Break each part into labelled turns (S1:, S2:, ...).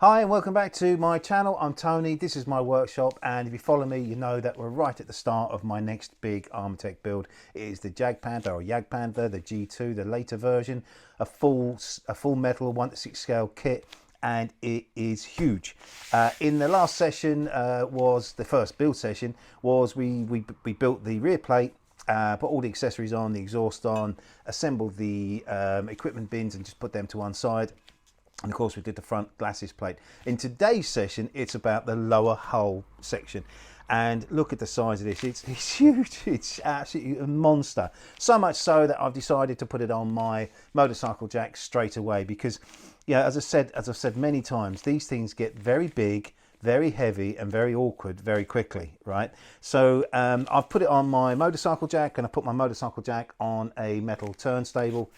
S1: Hi and welcome back to my channel. I'm Tony, this is my workshop, and if you follow me you know that we're right at the start of my next big Armortek build. It is the Jagdpanther or Jagdpanther, the G2, the later version, a full metal 1:6 scale kit, and it is huge. In the last session was the first build session, was we built the rear plate, put all the accessories on, the exhaust on, assembled the equipment bins and just put them to one side. And of course we did the front glasses plate. In today's session it's about the lower hull section, and look at the size of this. It's huge. It's absolutely a monster, so much so that I've decided to put it on my motorcycle jack straight away, because yeah, as I've said many times, these things get very big, very heavy and very awkward very quickly, right? So I've put it on my motorcycle jack, and I put my motorcycle jack on a metal table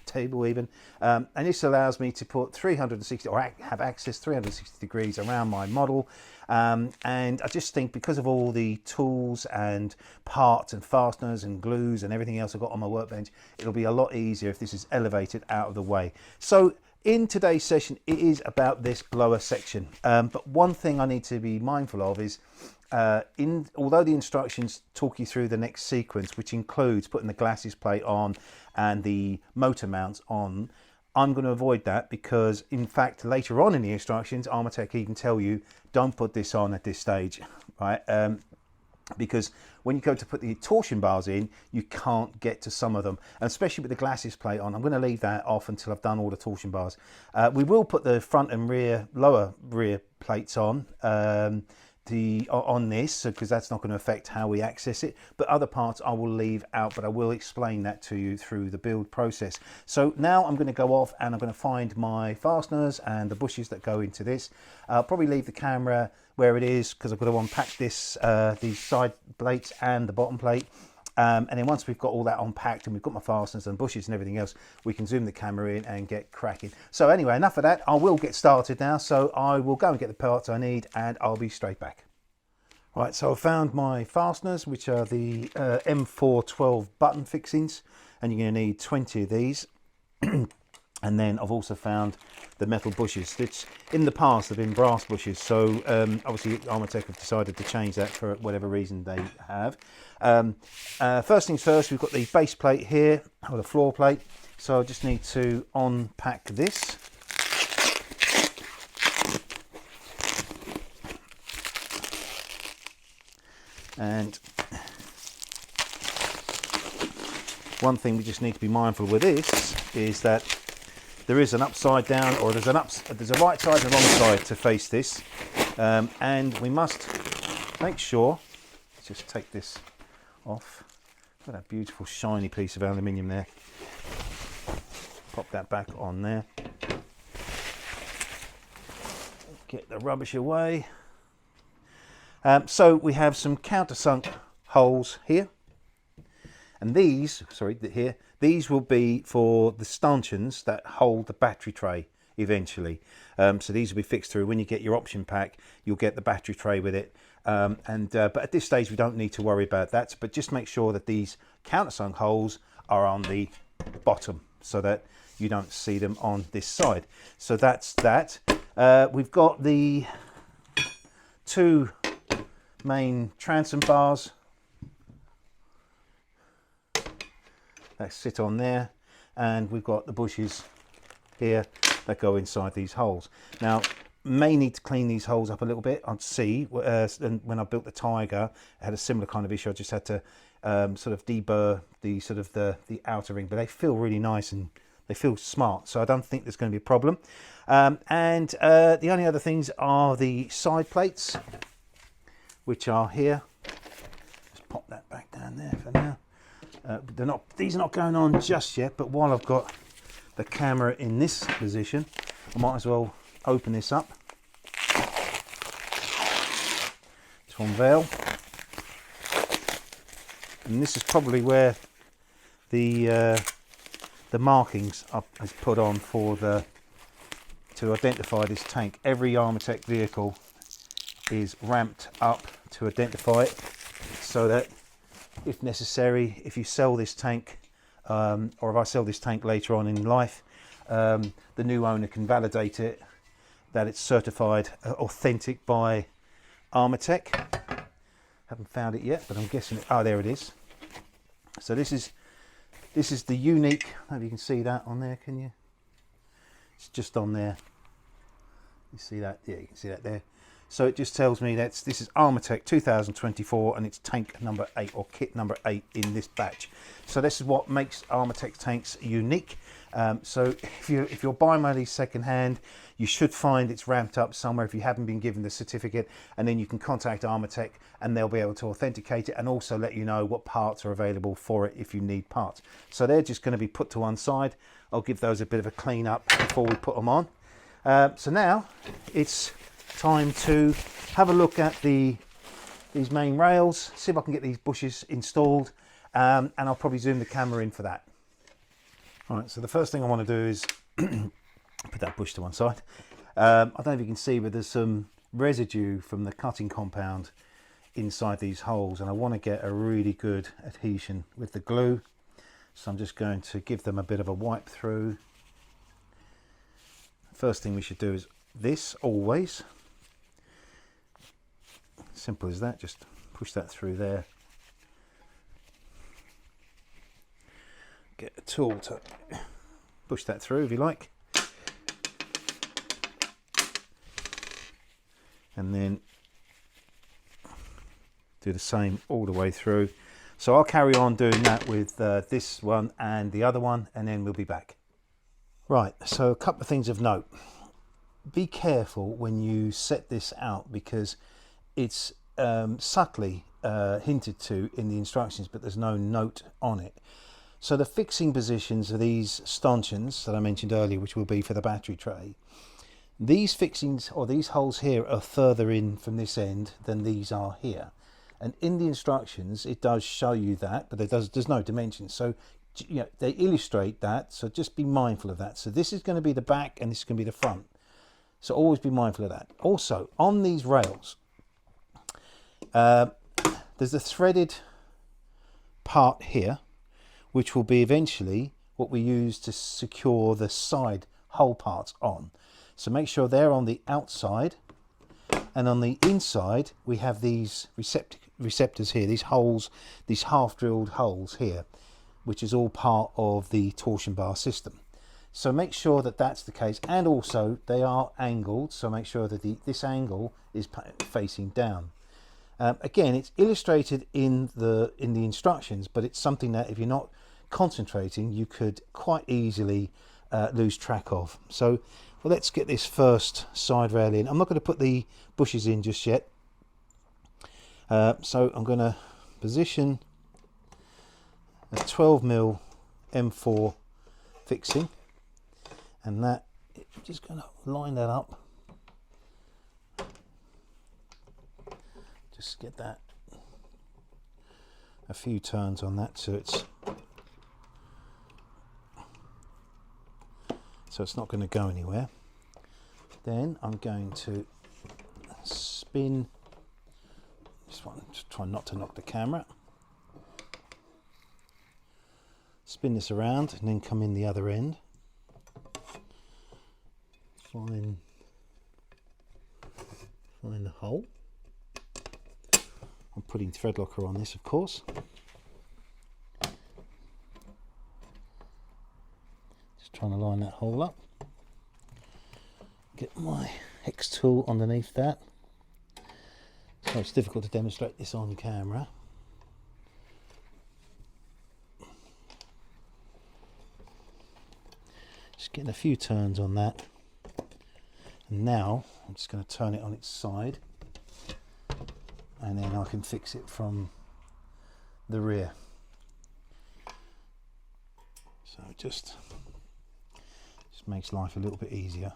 S1: even, and this allows me to put 360 or have access 360 degrees around my model, and I just think because of all the tools and parts and fasteners and glues and everything else I've got on my workbench, it'll be a lot easier if this is elevated out of the way. So in today's session, it is about this lower section. But one thing I need to be mindful of is, although the instructions talk you through the next sequence, which includes putting the glasses plate on and the motor mounts on, I'm going to avoid that, because in fact later on in the instructions, Armortek even tell you don't put this on at this stage, right? Because when you go to put the torsion bars in, you can't get to some of them, and especially with the glasses plate on. I'm going to leave that off until I've done all the torsion bars. We will put the front and lower rear plates on this, because that's not going to affect how we access it, but other parts I will leave out, but I will explain that to you through the build process. So now I'm going to go off and I'm going to find my fasteners and the bushes that go into this. I'll probably leave the camera where it is, because I've got to unpack this, these side plates and the bottom plate. And then once we've got all that unpacked and we've got my fasteners and bushes and everything else, we can zoom the camera in and get cracking. So anyway, enough of that. I will get started now. So I will go and get the parts I need, and I'll be straight back. Right, so I found my fasteners, which are the M412 button fixings, and you're going to need 20 of these. And then I've also found the metal bushes, which in the past have been brass bushes. So obviously Armortek have decided to change that for whatever reason they have. First things first, we've got the base plate here, or the floor plate. So I just need to unpack this. And one thing we just need to be mindful with this is that there is an upside down, or there's a right side and a wrong side to face this, and we must make sure. Let's just take this off. Look at that beautiful shiny piece of aluminium there. Pop that back on there. Get the rubbish away. So we have some countersunk holes here, and these will be for the stanchions that hold the battery tray eventually. So these will be fixed through. When you get your option pack, you'll get the battery tray with it. But at this stage we don't need to worry about that, but just make sure that these countersunk holes are on the bottom so that you don't see them on this side. So that's that. We've got the two main transom bars that sit on there, and we've got the bushes here that go inside these holes. Now, may need to clean these holes up a little bit. I'd see, and when I built the Tiger, I had a similar kind of issue. I just had to sort of deburr the outer ring, but they feel really nice and they feel smart, so I don't think there's going to be a problem. And the only other things are the side plates, which are here. Just pop that back down there for now. These are not going on just yet, but while I've got the camera in this position, I might as well open this up to unveil. And this is probably where the markings are put on to identify this tank. Every Armortek vehicle is ramped up to identify it, so that if necessary, if you sell this tank, or if I sell this tank later on in life, the new owner can validate it that it's certified authentic by Armortek. Haven't found it yet, but I'm guessing it. Oh, there it is. So this is the unique. Maybe you can see that on there. Can you? It's just on there. You see that? Yeah, you can see that there. So it just tells me that this is Armortek 2024 and it's tank number 8 or kit number 8 in this batch. So this is what makes Armortek tanks unique. So if you're buying one of these second hand, you should find it's ramped up somewhere if you haven't been given the certificate, and then you can contact Armortek and they'll be able to authenticate it and also let you know what parts are available for it if you need parts. So they're just going to be put to one side. I'll give those a bit of a clean up before we put them on. So now it's time to have a look at these main rails, see if I can get these bushes installed, and I'll probably zoom the camera in for that. All right, so the first thing I want to do is put that bush to one side. I don't know if you can see, but there's some residue from the cutting compound inside these holes, and I want to get a really good adhesion with the glue. So I'm just going to give them a bit of a wipe through. First thing we should do is this, always. Simple as that, just push that through there. Get a tool to push that through if you like. And then do the same all the way through. So I'll carry on doing that with this one and the other one, and then we'll be back. Right, so a couple of things of note. Be careful when you set this out because it's subtly hinted to in the instructions, but there's no note on it. So the fixing positions of these stanchions that I mentioned earlier, which will be for the battery tray, these fixings or these holes here are further in from this end than these are here. And in the instructions, it does show you that, but there's no dimensions. So you know, they illustrate that, so just be mindful of that. So this is going to be the back and this is going to be the front. So always be mindful of that. Also, on these rails, there's a threaded part here, which will be eventually what we use to secure the side hole parts on. So make sure they're on the outside, and on the inside we have these receptors here, these holes, these half drilled holes here, which is all part of the torsion bar system. So make sure that that's the case, and also they are angled, so make sure that this angle is facing down. Again, it's illustrated in the instructions, but it's something that if you're not concentrating, you could quite easily lose track of. So well, let's get this first side rail in. I'm not going to put the bushes in just yet. So I'm going to position a 12mm M4 fixing, and that, I'm just going to line that up. Just get that a few turns on that so it's not going to go anywhere. Then I'm going to spin this one, just try not to knock the camera. Spin this around and then come in the other end. Find the hole. I'm putting thread locker on this, of course. Just trying to line that hole up. Get my hex tool underneath that. So it's difficult to demonstrate this on camera. Just getting a few turns on that. And now I'm just going to turn it on its side, and then I can fix it from the rear. So it just makes life a little bit easier.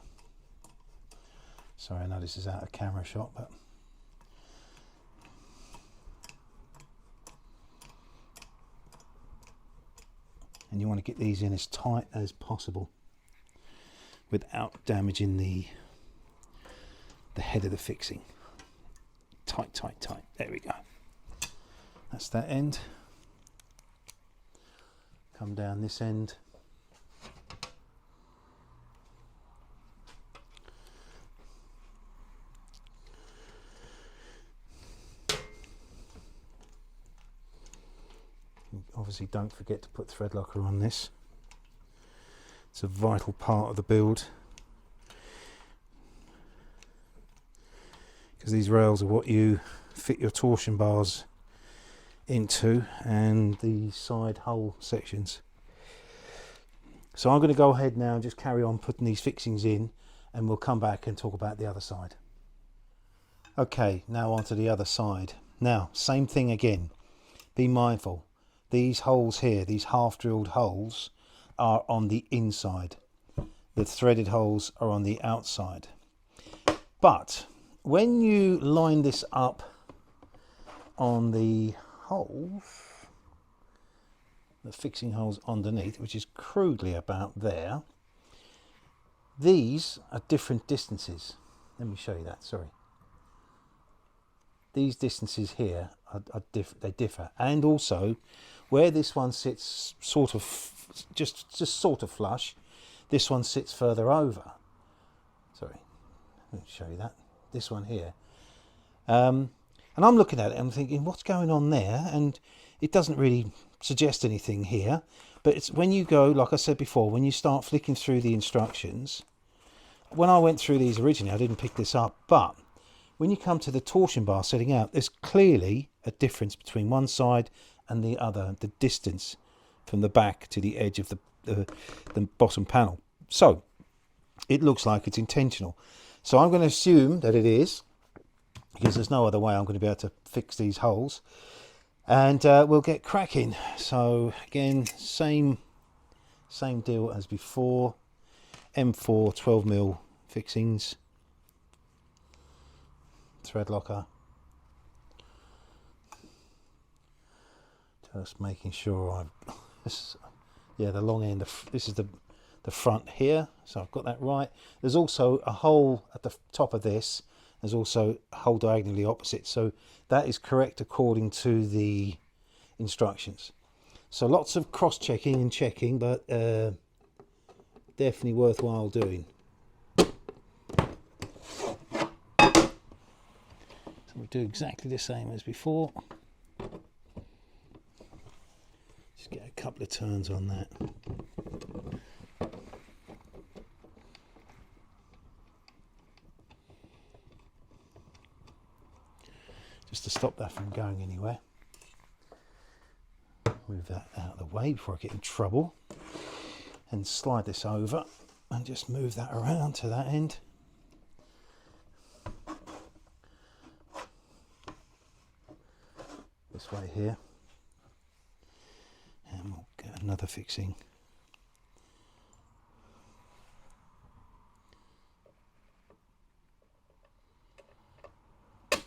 S1: Sorry, I know this is out of camera shot, but and you want to get these in as tight as possible without damaging the head of the fixing. Tight, tight, tight. There we go. That's that end. Come down this end. obviously don't forget to put thread locker on this. It's a vital part of the build, because these rails are what you fit your torsion bars into, and the side hull sections. So I'm going to go ahead now and just carry on putting these fixings in, and we'll come back and talk about the other side. Okay, now onto the other side. Now, same thing again. Be mindful. These holes here, these half drilled holes, are on the inside. The threaded holes are on the outside. But when you line this up on the holes, the fixing holes underneath, which is crudely about there, these are different distances. Let me show you that, sorry. These distances here they differ, and also where this one sits sort of just sort of flush, this one sits further over. Sorry, let me show you that. This one here, and I'm looking at it, I'm thinking, what's going on there? And it doesn't really suggest anything here, but it's when you go, like I said before, when you start flicking through the instructions. When I went through these originally, I didn't pick this up, but when you come to the torsion bar setting out, there's clearly a difference between one side and the other, the distance from the back to the edge of the bottom panel. So it looks like it's intentional. So I'm going to assume that it is, because there's no other way I'm going to be able to fix these holes, and we'll get cracking. So again, same deal as before. M4 12mm fixings, thread locker, just making sure yeah, the long end, this is the front here, so I've got that right. There's also a hole at the top of this, there's also a hole diagonally opposite, so that is correct according to the instructions. So lots of cross-checking and checking, but definitely worthwhile doing. So we do exactly the same as before. Just get a couple of turns on that. Just to stop that from going anywhere. Move that out of the way before I get in trouble. And slide this over and just move that around to that end. This way here. And we'll get another fixing. If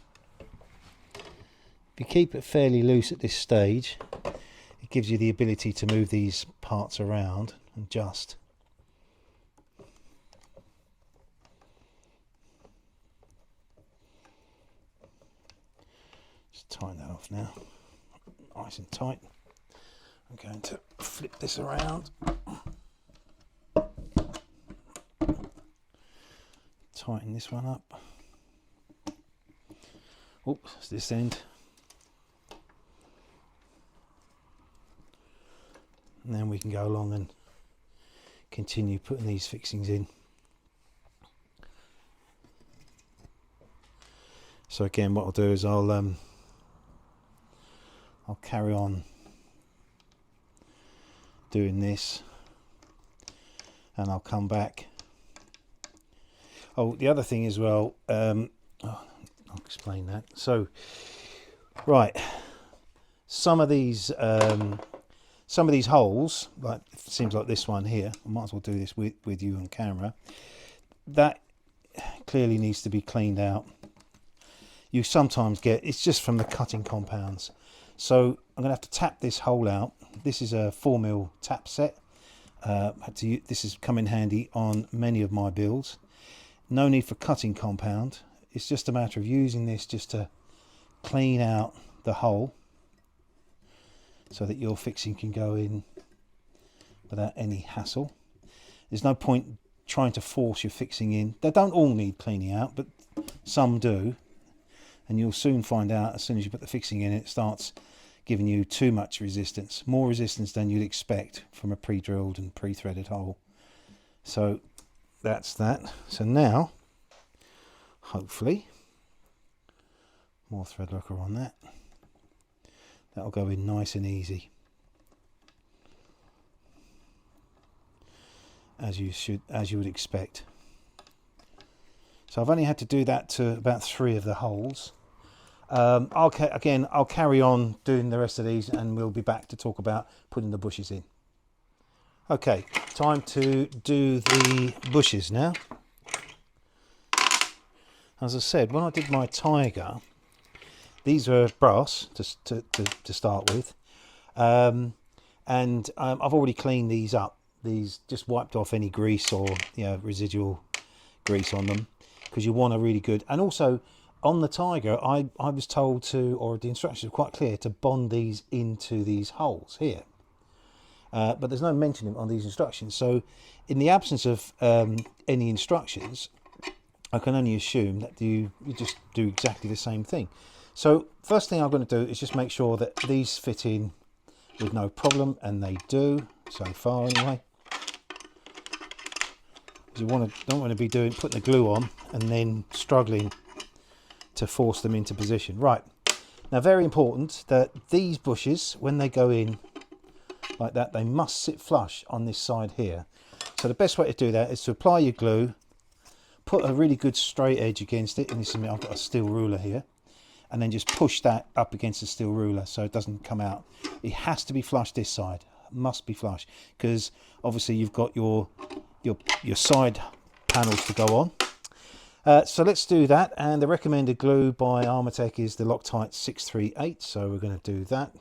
S1: you keep it fairly loose at this stage, it gives you the ability to move these parts around and just tighten that off now, nice and tight. I'm going to flip this around, tighten this one up. Oops, it's this end. And then we can go along and continue putting these fixings in. So again, what I'll do is I'll carry on doing this, and I'll come back. Oh, the other thing as well, I'll explain that. So, right, some of these holes, like it seems like this one here, I might as well do this with you on camera, that clearly needs to be cleaned out. You sometimes get, it's just from the cutting compounds. So I'm going to have to tap this hole out. This is a 4mm tap set. This has come in handy on many of my builds. No need for cutting compound. It's just a matter of using this just to clean out the hole so that your fixing can go in without any hassle. There's no point trying to force your fixing in. They don't all need cleaning out, but some do. And you'll soon find out as soon as you put the fixing in, it starts giving you too much resistance, more resistance than you'd expect from a pre-drilled and pre-threaded hole. So that's that. So now, hopefully, more thread locker on that. That'll go in nice and easy, as you would expect. So I've only had to do that to about 3 of the holes. I'll carry on doing the rest of these, and we'll be back to talk about putting the bushes in. Okay, time to do the bushes now. As I said, when I did my Tiger, these were brass to start with, and I've already cleaned these up. These just wiped off any grease or residual grease on them, because you want a really good. And also on the Tiger, I was told to, or the instructions were quite clear, to bond these into these holes here. But there's no mention on these instructions. So in the absence of any instructions, I can only assume that you just do exactly the same thing. So first thing I'm going to do is just make sure that these fit in with no problem, and they do so far anyway. You don't want to be putting the glue on and then struggling to force them into position. Right, now very important that these bushes, when they go in like that, they must sit flush on this side here. So the best way to do that is to apply your glue, put a really good straight edge against it, and this is, I've got a steel ruler here, and then just push that up against the steel ruler so it doesn't come out. It has to be flush this side, must be flush, because obviously you've got your side panels to go on. So let's do that, and the recommended glue by Armortek is the Loctite 638, so we're going to do that.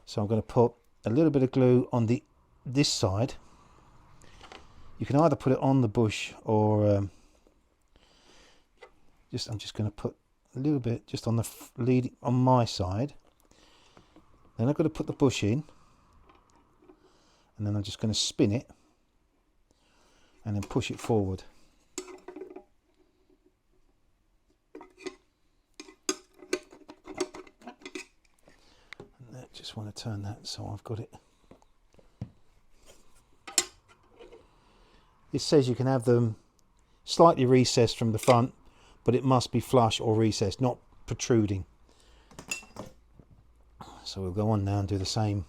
S1: So I'm going to put a little bit of glue on this side. You can either put it on the bush, or I'm just going to put a little bit just on the lead on my side. Then I've got to put the bush in, and then I'm just going to spin it and then push it forward. And I just want to turn that so I've got it. It says you can have them slightly recessed from the front, but it must be flush or recessed, not protruding. So we'll go on now and do the same.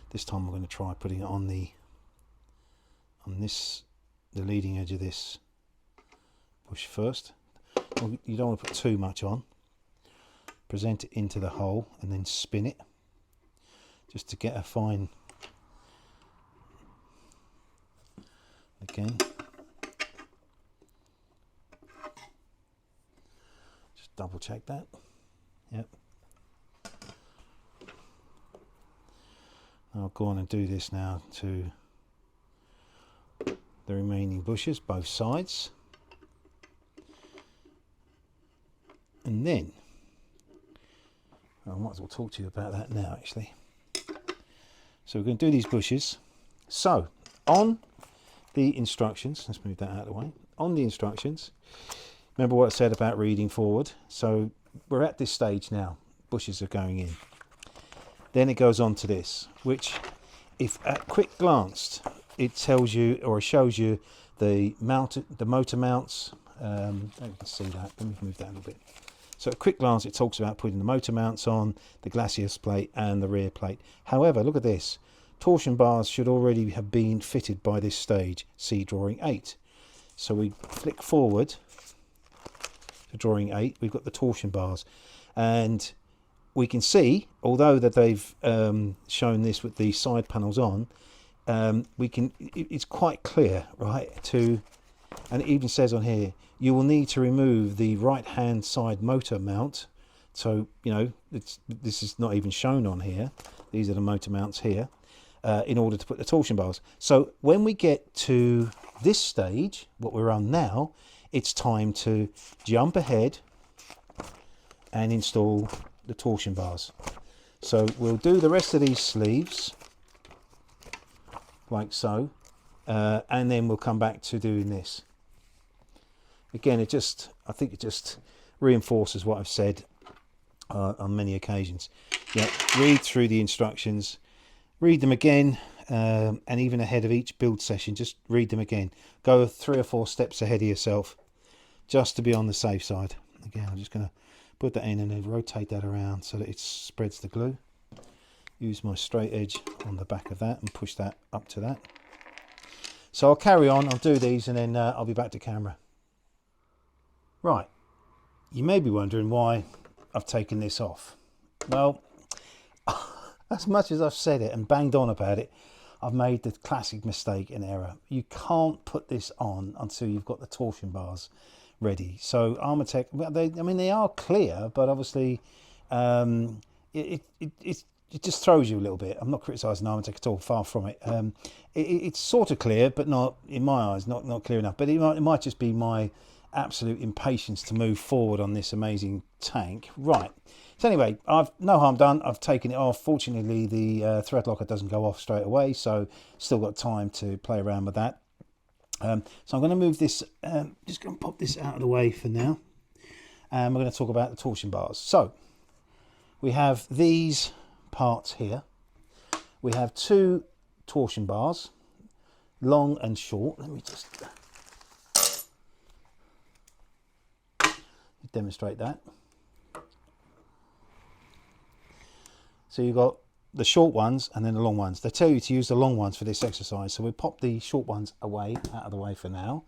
S1: This time we're going to try putting it on the leading edge of this bush first. Well, you don't want to put too much on. Present it into the hole and then spin it, just to get a fine. Again, just double check that. Yep. I'll go on and do this now to the remaining bushes, both sides. And then, I might as well talk to you about that now actually. So we're going to do these bushes. So, on the instructions, let's move that out of the way. On the instructions, remember what I said about reading forward. So we're at this stage now, bushes are going in. Then it goes on to this, which if at quick glance it tells you or shows you the motor mounts. You can see that. Let me move that a little bit. So at quick glance it talks about putting the motor mounts on, the glacis plate and the rear plate. However, look at this. Torsion bars should already have been fitted by this stage. See drawing 8. So we flick forward to drawing 8. We've got the torsion bars, and we can see, although that they've shown this with the side panels on, it's quite clear, right? And it even says on here, you will need to remove the right hand side motor mount. So this is not even shown on here. These are the motor mounts here, in order to put the torsion bars. So when we get to this stage, what we're on now, it's time to jump ahead and install the torsion bars. So we'll do the rest of these sleeves like so, and then we'll come back to doing this. Again, I think it just reinforces what I've said on many occasions. Yeah, read through the instructions, read them again, and even ahead of each build session, just read them again. Go 3 or 4 steps ahead of yourself, just to be on the safe side. Again, I'm just going to put that in and then rotate that around so that it spreads the glue. Use my straight edge on the back of that and push that up to that. So I'll carry on, I'll do these, and then I'll be back to camera. Right, you may be wondering why I've taken this off. Well, as much as I've said it and banged on about it, I've made the classic mistake and error. You can't put this on until you've got the torsion bars ready. So Armortek, well, they are clear, but obviously it just throws you a little bit. I'm not criticising Armortek at all, far from it. It's sort of clear, but not, in my eyes, not clear enough. But it might just be my absolute impatience to move forward on this amazing tank. Right, so anyway, I've no harm done. I've taken it off. Fortunately, the thread locker doesn't go off straight away, so still got time to play around with that. So I'm going to move this, just going to pop this out of the way for now, and we're going to talk about the torsion bars. So we have these parts here. We have 2 torsion bars, long and short. Let me just demonstrate that. So you've got the short ones and then the long ones. They tell you to use the long ones for this exercise, so we'll pop the short ones away, out of the way for now.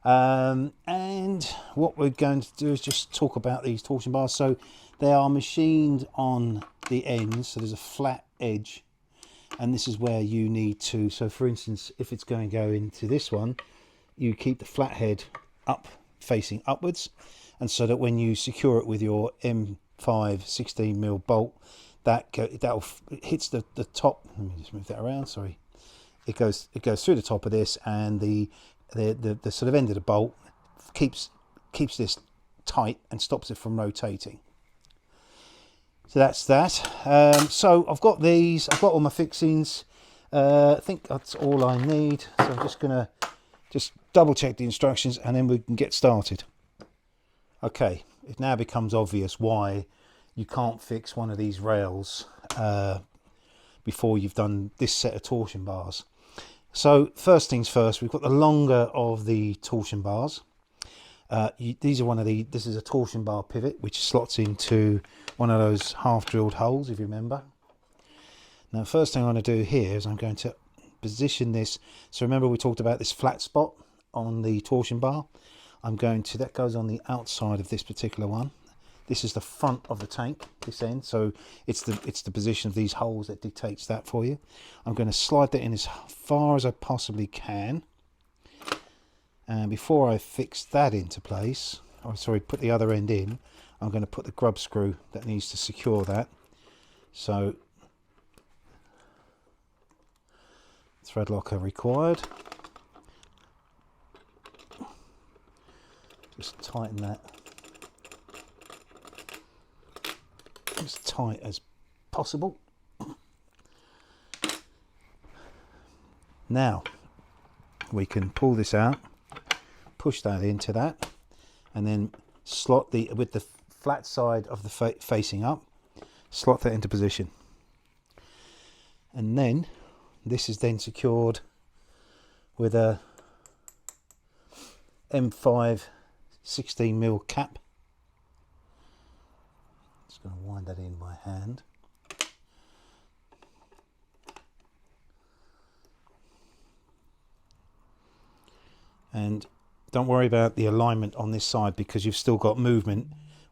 S1: And what we're going to do is just talk about these torsion bars. So they are machined on the ends, so there's a flat edge, and this is where you need to, so for instance, if it's going to go into this one, you keep the flat head up, facing upwards, and so that when you secure it with your M5 16mm bolt, that hits the top. Let me just move that around, sorry. It goes through the top of this, and the sort of end of the bolt keeps this tight and stops it from rotating. So that's that. So I've got these, I've got all my fixings. I think that's all I need. So I'm just gonna double check the instructions and then we can get started. Okay, it now becomes obvious why you can't fix one of these rails before you've done this set of torsion bars. So first things first, we've got the longer of the torsion bars. These are this is a torsion bar pivot which slots into one of those half drilled holes, if you remember. Now first thing I'm going to do here is I'm going to position this. So remember we talked about this flat spot on the torsion bar. That goes on the outside of this particular one. This is the front of the tank, this end, so it's the position of these holes that dictates that for you. I'm going to slide that in as far as I possibly can. And before I fix that into place, put the other end in, I'm going to put the grub screw that needs to secure that. So, thread locker required. Just tighten that as tight as possible. Now we can pull this out, push that into that, and then slot with the flat side of the facing up, slot that into position. And then this is then secured with a M5 16mm cap. Just going to wind that in by hand. And don't worry about the alignment on this side because you've still got movement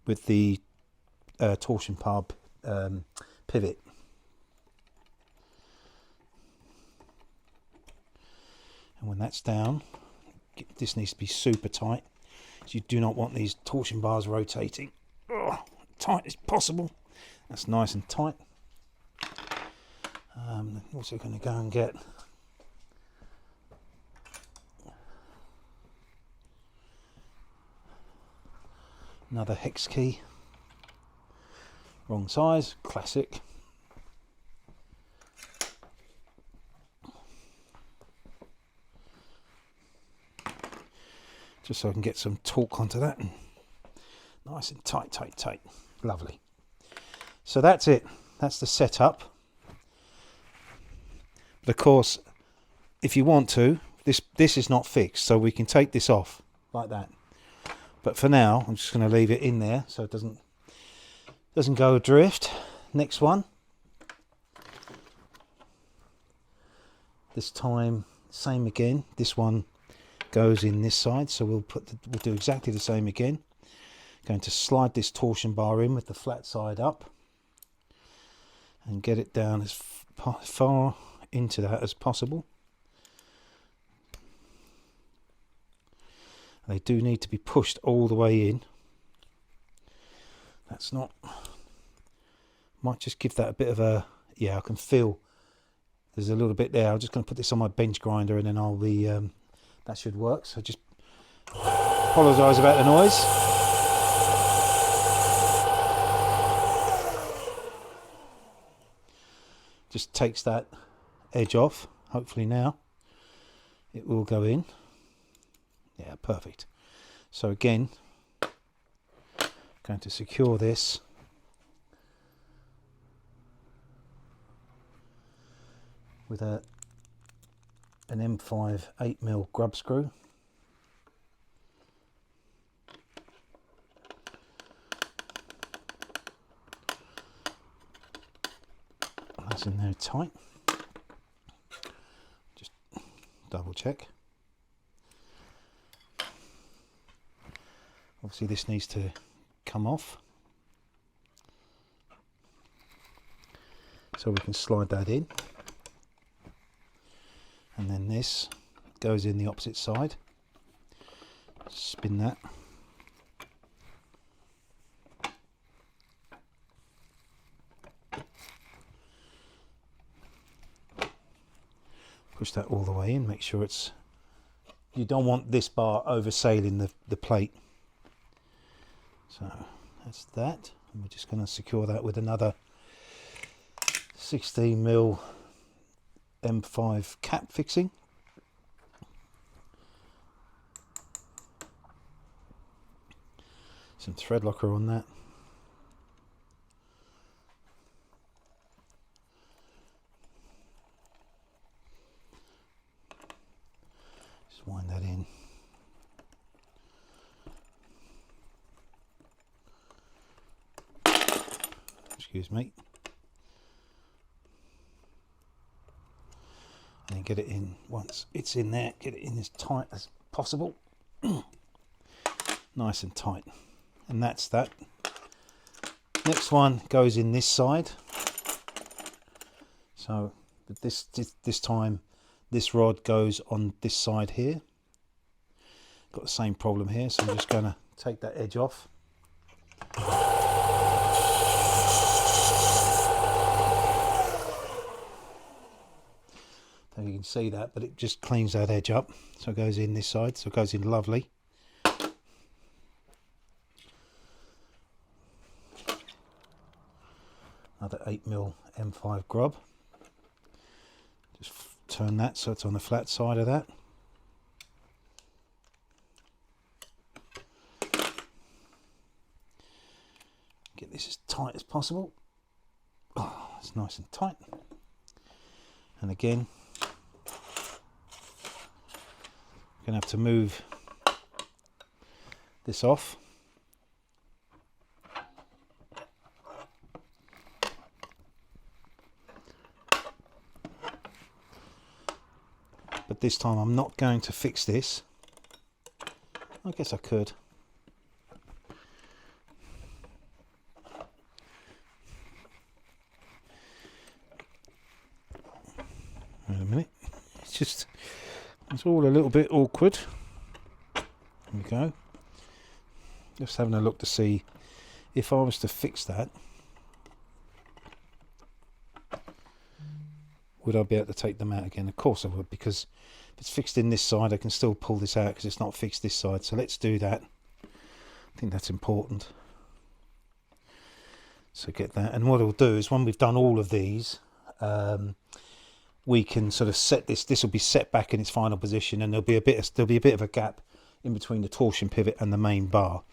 S1: with the torsion bar pivot. And when that's down, this needs to be super tight. So you do not want these torsion bars rotating. Tight as possible. That's nice and tight. Also going to go and get another hex key. Wrong size, classic. Just so I can get some torque onto that. Nice and tight, tight, tight. Lovely. So that's it. That's the setup. But of course, if you want to, this is not fixed, so we can take this off like that. But for now, I'm just going to leave it in there so it doesn't go adrift. Next one. This time, same again. This one goes in this side, so we'll do exactly the same again. Going to slide this torsion bar in with the flat side up and get it down as far into that as possible. They do need to be pushed all the way in. That's not, might just give that a bit of a, yeah, I can feel there's a little bit there. I'm just going to put this on my bench grinder and then I'll be, that should work. So just apologise about the noise. Just takes that edge off. Hopefully now it will go in. Yeah, perfect. So again, going to secure this with an M5 8mm grub screw. That's in there tight. Just double check. Obviously this needs to come off, so we can slide that in, and then this goes in the opposite side. Spin that. Push that all the way in, make sure it's, you don't want this bar oversailing the plate. So that's that, and we're just going to secure that with another 16mm M5 cap fixing. Some thread locker on that. Just wind that in. Excuse me. And then get it in, once it's in there, get it in as tight as possible. Nice and tight. And that's that. Next one goes in this side. So but this time this rod goes on this side here. Got the same problem here, so I'm just going to take that edge off. So you can see that, but it just cleans that edge up. So it goes in this side, so it goes in lovely. Another 8mm M5 grub. Just turn that so it's on the flat side of that. Get this as tight as possible. Oh, it's nice and tight. And again, going to have to move this off. But this time I'm not going to fix this. I guess I could. Wait a minute. It's all a little bit awkward. There we go. Just having a look to see if I was to fix that, would I be able to take them out again? Of course I would, because if it's fixed in this side I can still pull this out because it's not fixed this side. So let's do that. I think that's important. So get that, and what we'll do is when we've done all of these, we can sort of set this will be set back in its final position, and there'll be a bit of a gap in between the torsion pivot and the main bar.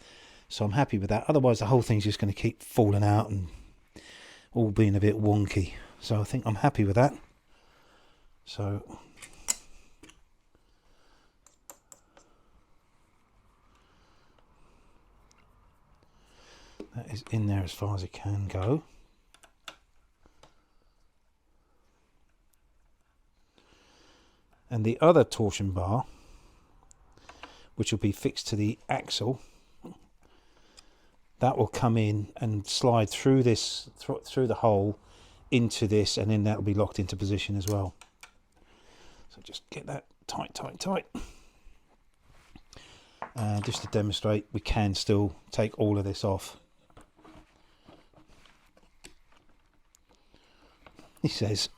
S1: So I'm happy with that. Otherwise the whole thing's just going to keep falling out and all being a bit wonky. So I think I'm happy with that. So that is in there as far as it can go. And the other torsion bar, which will be fixed to the axle, that will come in and slide through this, through the hole into this, and then that will be locked into position as well. So just get that tight. And just to demonstrate, we can still take all of this off. He says,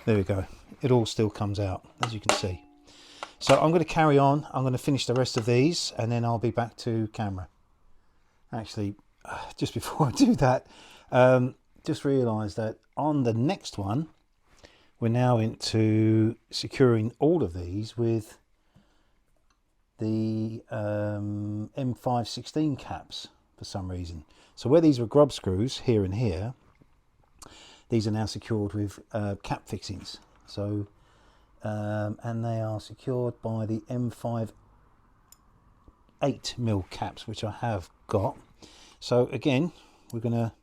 S1: there we go. It all still comes out, as you can see. So I'm going to carry on. I'm going to finish the rest of these, and then I'll be back to camera. Actually, just before I do that, just realised that on the next one, we're now into securing all of these with the M516 caps for some reason. So where these were grub screws here and here, these are now secured with cap fixings. So and they are secured by the M5 8mm caps, which I have got. So again, we're gonna,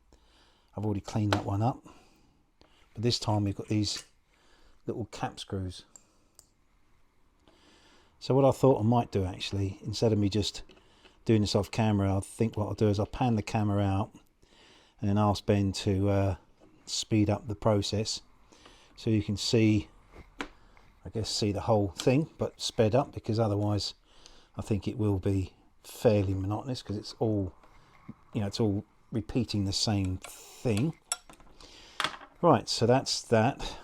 S1: I've already cleaned that one up, but this time we've got these little cap screws. So what I thought I might do, actually, instead of me just doing this off camera, I think what I'll do is I'll pan the camera out and then ask Ben to speed up the process so you can see, I guess, see the whole thing, but sped up, because otherwise I think it will be fairly monotonous, because it's all, you know, it's all repeating the same thing. Right, so that's that.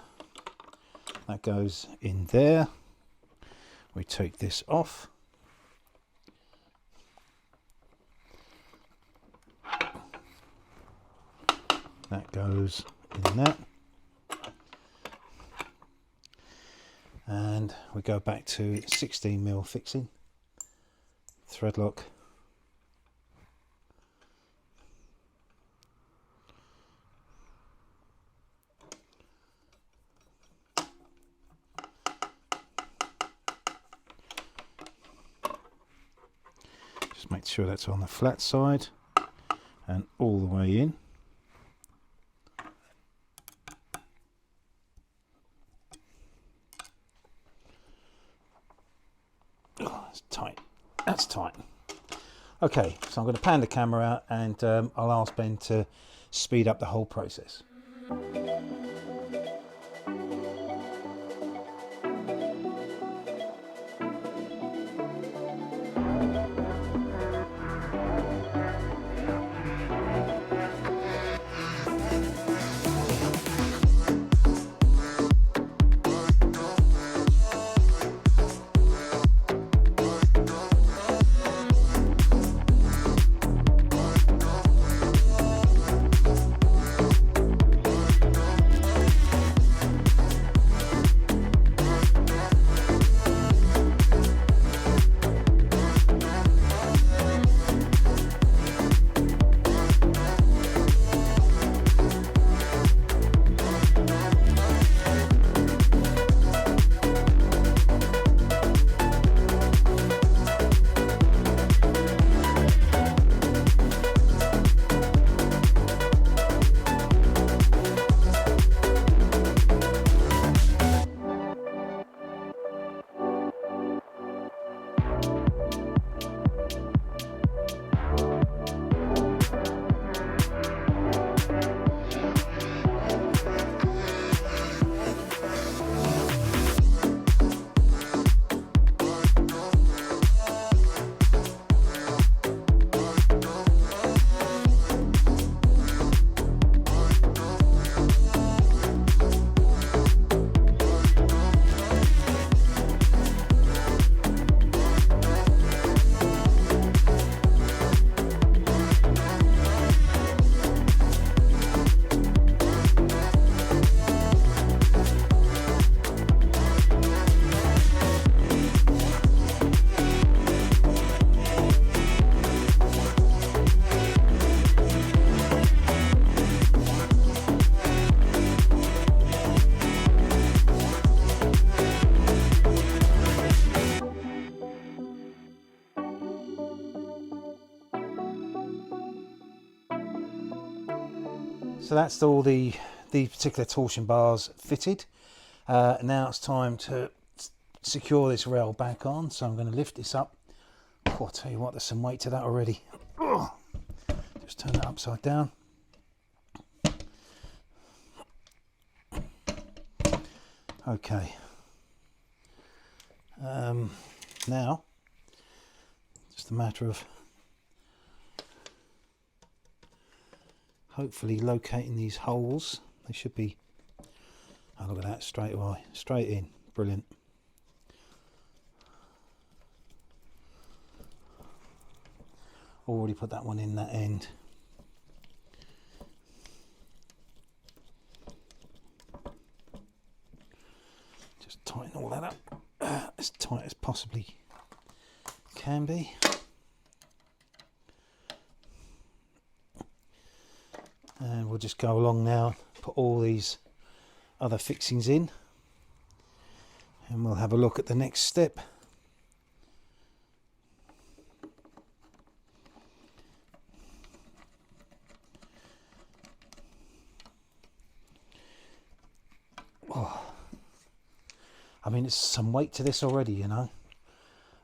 S1: That goes in there. We take this off. That goes in that. And we go back to 16mm fixing. Thread lock. Just make sure that's on the flat side and all the way in. Oh, that's tight. That's tight. Okay, so I'm going to pan the camera out, and I'll ask Ben to speed up the whole process. So that's all the particular torsion bars fitted. Now it's time to secure this rail back on, so I'm going to lift this up. Oh, I'll tell you what, there's some weight to that already. Oh, just turn it upside down. Okay. Now, just a matter of hopefully locating these holes. They should be, oh look at that, straight away, straight in, brilliant. Already put that one in that end. Just tighten all that up as tight as possibly can be. And we'll just go along now, put all these other fixings in, and we'll have a look at the next step. Oh, I mean, there's some weight to this already, you know.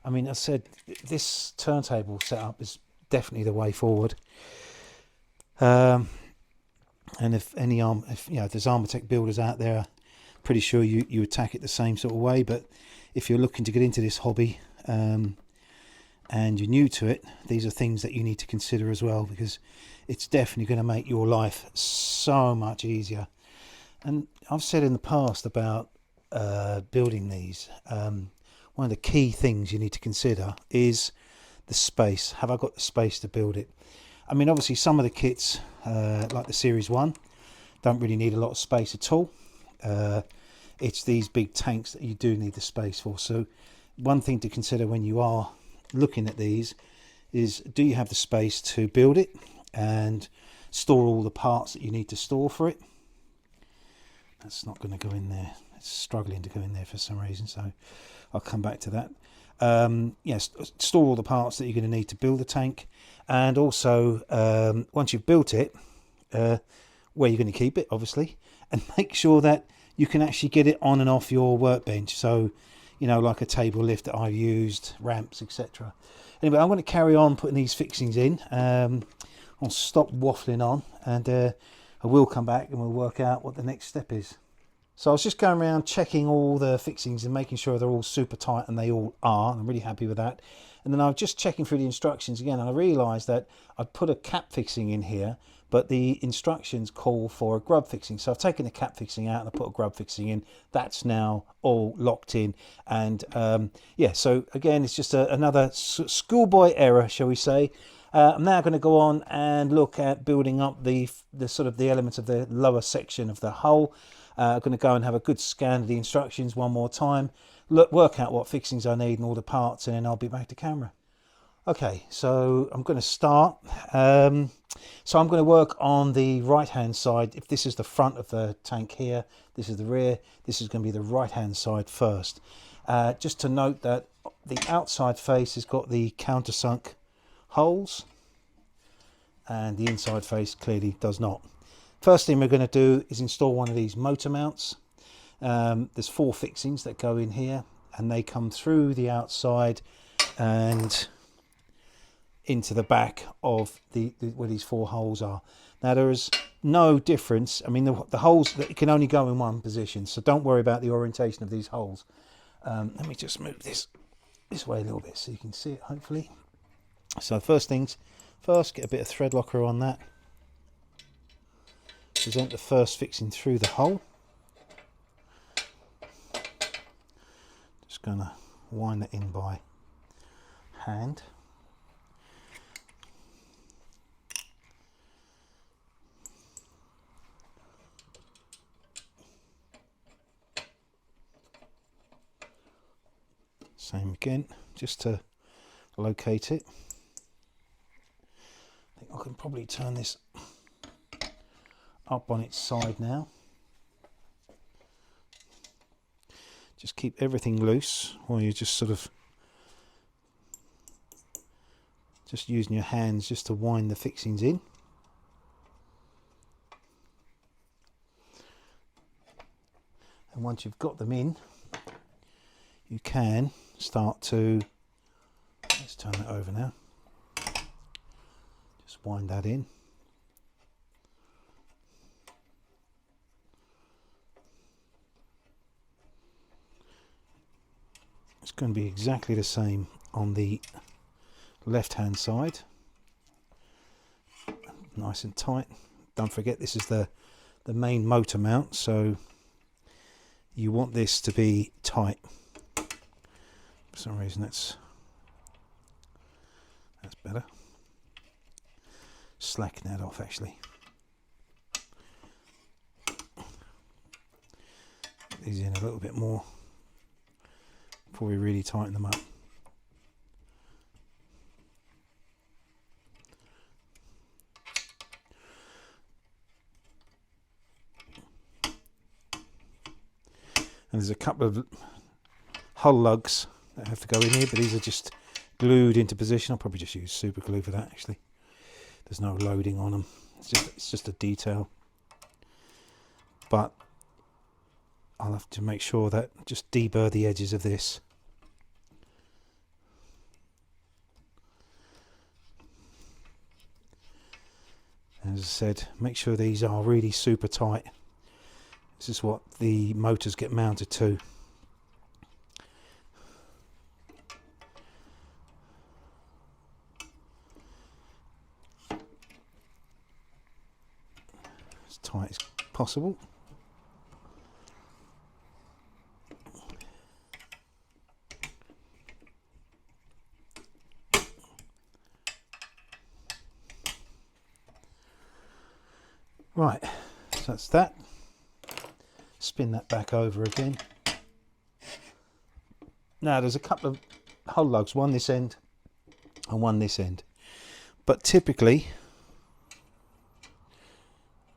S1: I mean, as I said, this turntable setup is definitely the way forward. And if any if you know, there's Armortek builders out there, pretty sure you attack it the same sort of way. But if you're looking to get into this hobby and you're new to it, these are things that you need to consider as well, because it's definitely going to make your life so much easier. And I've said in the past about building these, one of the key things you need to consider is the space. Have I got the space to build it? I mean, obviously some of the kits, like the Series 1, don't really need a lot of space at all. It's these big tanks that you do need the space for. So one thing to consider when you are looking at these is, do you have the space to build it and store all the parts that you need to store for it? That's not going to go in there. It's struggling to go in there for some reason, so I'll come back to that. Yes, store all the parts that you're going to need to build the tank, and also once you've built it, where you're going to keep it, obviously, and make sure that you can actually get it on and off your workbench. So, you know, like a table lift that I've used, ramps, etc. Anyway, I'm going to carry on putting these fixings in. I'll stop waffling on, and I will come back and we'll work out what the next step is. So I was just going around checking all the fixings and making sure they're all super tight, and they all are. I'm really happy with that. And then I was just checking through the instructions again, and I realised that I'd put a cap fixing in here, but the instructions call for a grub fixing. So I've taken the cap fixing out and I put a grub fixing in. That's now all locked in. And yeah, so again, it's just another schoolboy error, shall we say. I'm now going to go on and look at building up the sort of the elements of the lower section of the hull. I'm going to go and have a good scan of the instructions one more time, work out what fixings I need and all the parts, and then I'll be back to camera. Okay, so I'm going to start. So I'm going to work on the right hand side. If this is the front of the tank here, this is the rear, this is going to be the right hand side first. Just to note that the outside face has got the countersunk holes, and the inside face clearly does not. First thing we're going to do is install one of these motor mounts. There's 4 fixings that go in here, and they come through the outside and into the back of where these 4 holes are. Now there is no difference. I mean, the holes that can only go in one position, so don't worry about the orientation of these holes. Let me just move this way a little bit so you can see it, hopefully. So first things first, get a bit of thread locker on that. Present the first fixing through the hole. Just going to wind that in by hand. Same again, just to locate it. I think I can probably turn this up on its side now. Just keep everything loose while you're just sort of just using your hands just to wind the fixings in. And once you've got them in, you can start to, let's turn it over now, just wind that in. It's going to be exactly the same on the left hand side. Nice and tight. Don't forget, this is the main motor mount, so you want this to be tight. For some reason that's better. Slacken that off actually. Put these in a little bit more before we really tighten them up. And there's a couple of hull lugs that have to go in here, but these are just glued into position. I'll probably just use super glue for that actually. There's no loading on them. It's just a detail. But I'll have to make sure that just deburr the edges of this. As I said, make sure these are really super tight. This is what the motors get mounted to. As tight as possible. Right, so that's that. Spin that back over again. Now there's a couple of hull lugs, one this end and one this end, but typically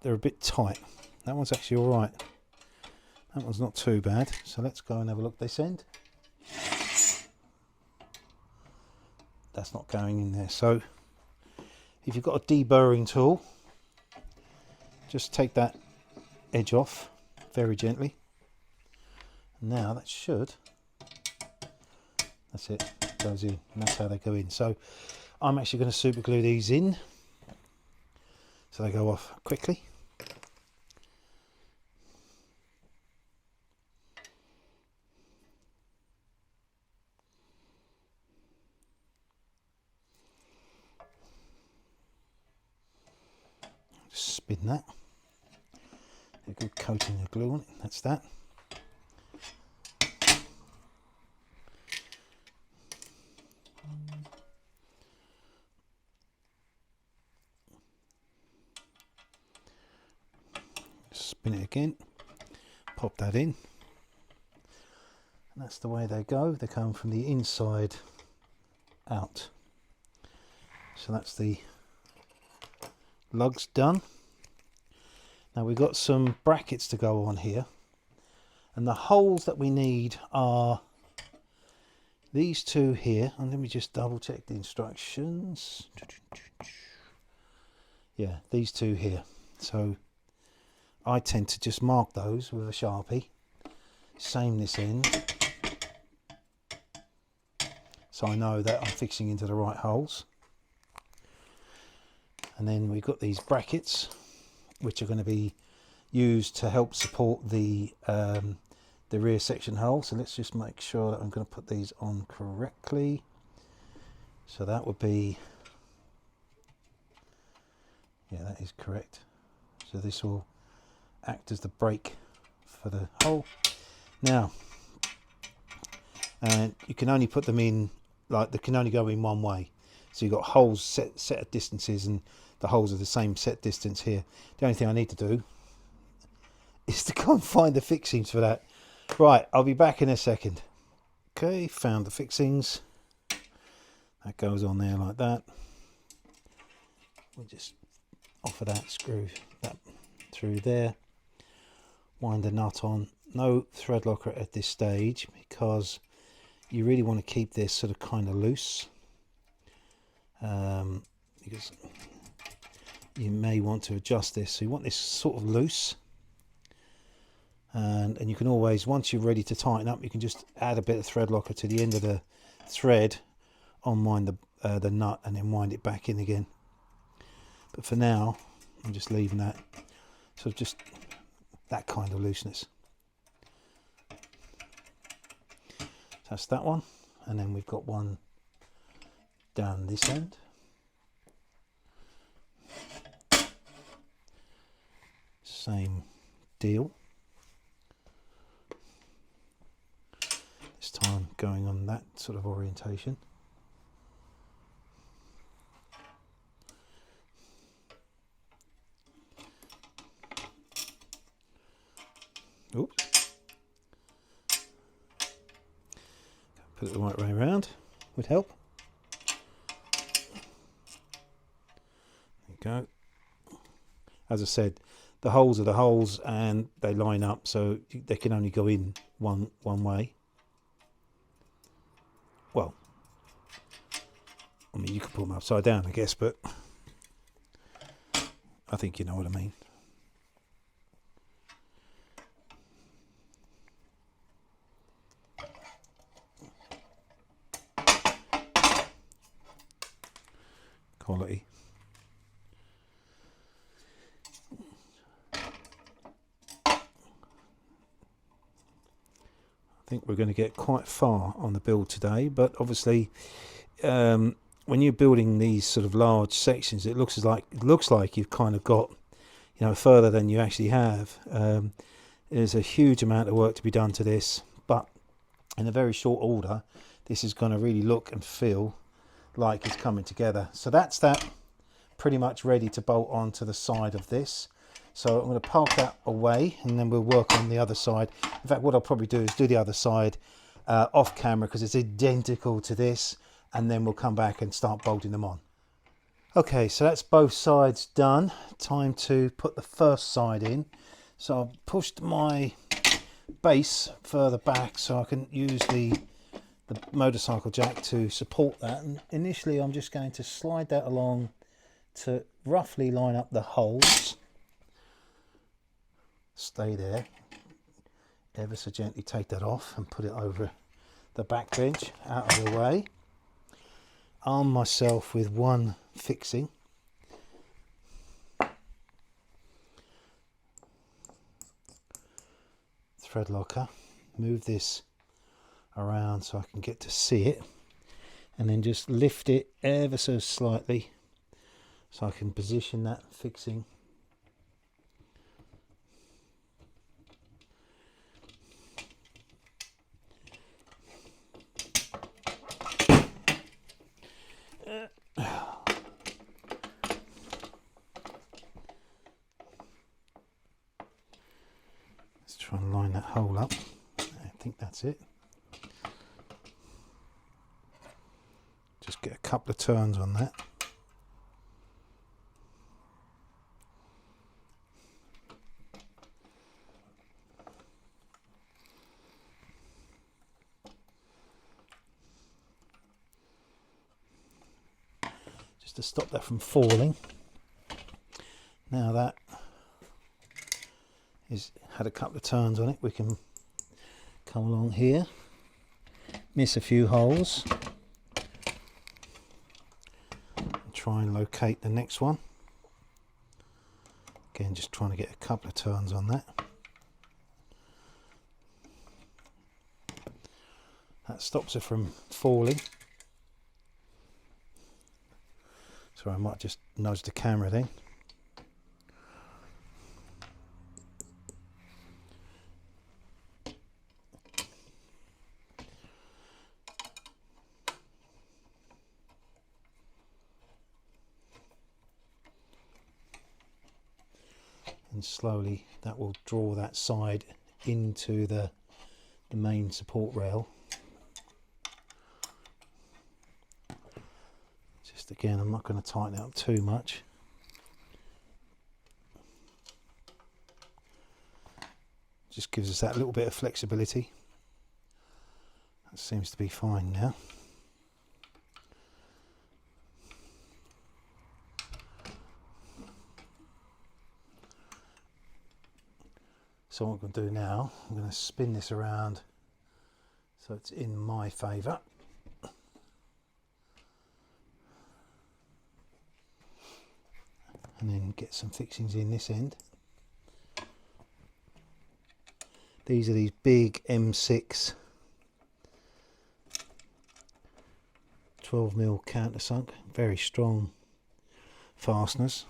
S1: they're a bit tight. That one's actually all right. That one's not too bad. So let's go and have a look this end. That's not going in there. So if you've got a deburring tool, just take that edge off very gently. Now that should, that's it, goes in, and that's how they go in. So I'm actually going to super glue these in so they go off quickly. Just spin that. A good coating of glue on it, that's that. Spin it again, pop that in, and that's the way they go. They come from the inside out. So that's the lugs done. Now we've got some brackets to go on here, and the holes that we need are these two here. And let me just double check the instructions. Yeah, these two here. So I tend to just mark those with a Sharpie. Same this end, so I know that I'm fixing into the right holes. And then we've got these brackets, which are going to be used to help support the rear section hole. So let's just make sure that I'm going to put these on correctly. So that would be, yeah, that is correct. So this will act as the brake for the hole. Now, and you can only put them in, like they can only go in one way. So you've got holes set at distances, and the holes are the same set distance here. The only thing I need to do is to go and find the fixings for that. Right, I'll be back in a second. Okay, found the fixings. That goes on there like that. We'll just offer that, screw that through there. Wind the nut on. No thread locker at this stage, because you really want to keep this sort of kind of loose. Because you may want to adjust this, so you want this sort of loose. And you can always, once you're ready to tighten up, you can just add a bit of thread locker to the end of the thread, unwind the nut, and then wind it back in again. But for now, I'm just leaving that, so just that kind of looseness. So that's that one, and then we've got one down this end. Same deal. This time going on that sort of orientation. Oops. Put it the right way around would help. There you go. As I said, the holes are the holes and they line up, so they can only go in one way. Well, I mean, you could put them upside down, I guess, but I think you know what I mean. Quality. I think we're going to get quite far on the build today, but obviously when you're building these sort of large sections, it looks like you've kind of got, you know, further than you actually have. There's a huge amount of work to be done to this, but in a very short order, this is going to really look and feel like it's coming together. So that's that pretty much ready to bolt onto the side of this. So I'm going to park that away, and then we'll work on the other side. In fact, what I'll probably do is do the other side off camera, because it's identical to this, and then we'll come back and start bolting them on. Okay, so that's both sides done. Time to put the first side in. So I've pushed my base further back so I can use the motorcycle jack to support that. And initially I'm just going to slide that along to roughly line up the holes. Stay there, ever so gently take that off and put it over the back bench, out of the way. Arm myself with one fixing. Thread locker. Move this around so I can get to see it, and then just lift it ever so slightly so I can position that fixing. Let's try and line that hole up. I think that's it. Just get a couple of turns on that. Just to stop that from falling. Now that is had a couple of turns on it, we can come along here, miss a few holes, and try and locate the next one. Again, just trying to get a couple of turns on that. That stops her from falling. So I might just nudge the camera then. And slowly that will draw that side into the main support rail. Just again, I'm not going to tighten it up too much. Just gives us that little bit of flexibility. That seems to be fine now. So what I'm going to do now, I'm going to spin this around so it's in my favour. And then get some fixings in this end. These are these big M6 12mm countersunk, very strong fasteners.